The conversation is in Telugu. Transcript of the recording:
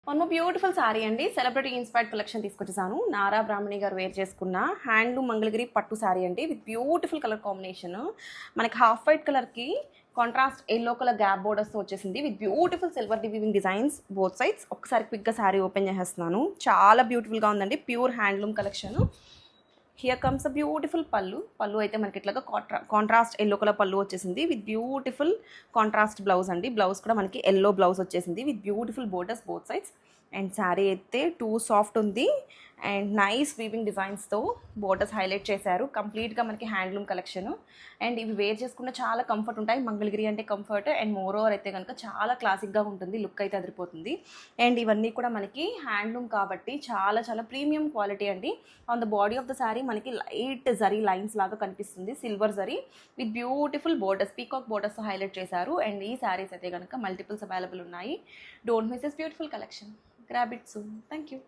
వన్ బ్యూటిఫుల్ సారీ అండి. సెలబ్రిటీ ఇన్స్పైర్డ్ కలెక్షన్ తీసుకొచ్చేసాను. నారా బ్రాహ్మణి గారు వేర్ చేసుకున్న హ్యాండ్లూమ్ మంగళగిరి పట్టు సారీ అండి విత్ బ్యూటిఫుల్ కలర్ కాంబినేషన్. మనకి హాఫ్ వైట్ కలర్కి కాంట్రాస్ట్ ఎల్లో కలర్ గ్యాప్ బోర్డర్స్తో వచ్చేసింది విత్ బ్యూటిఫుల్ సిల్వర్ డివీవింగ్ డిజైన్స్ బోత్ సైడ్స్. ఒకసారి క్విక్గా సారీ ఓపెన్ చేసేస్తున్నాను. చాలా బ్యూటిఫుల్గా ఉందండి. Pure handloom collection. Here comes a beautiful పళ్ళు అయితే మనకి ఇట్లాగా కాంట్రాస్ట్ ఎల్లో కలర్ పళ్ళు వచ్చేసింది విత్ బ్యూటిఫుల్ కాంట్రాస్ట్ బ్లౌజ్ అండి. బ్లౌజ్ కూడా మనకి ఎల్లో బ్లౌజ్ వచ్చేసింది with beautiful borders both sides. And sari అయితే టూ సాఫ్ట్ ఉంది అండ్ నైస్ వీవింగ్ డిజైన్స్తో బోర్డర్స్ హైలైట్ చేశారు. కంప్లీట్గా మనకి హ్యాండ్లూమ్ కలెక్షన్. అండ్ ఇవి వేర్ చేసుకుంటే చాలా కంఫర్ట్ ఉంటాయి. మంగళగిరి అంటే కంఫర్ట్ అండ్ మోర్ ఓవర్ అయితే కనుక చాలా క్లాసిక్గా ఉంటుంది. లుక్ అయితే అదిరిపోతుంది. అండ్ ఇవన్నీ కూడా మనకి హ్యాండ్లూమ్ కాబట్టి చాలా చాలా ప్రీమియం క్వాలిటీ అండి. On the body of the sari మనకి లైట్ జరీ లైన్స్ లాగా కనిపిస్తుంది. Silver zari with beautiful borders, peacock borders highlight చేశారు. అండ్ ఈ శారీస్ అయితే కనుక మల్టిపుల్స్ అవైలబుల్ ఉన్నాయి. Don't miss this beautiful collection. Grab it soon. Thank you.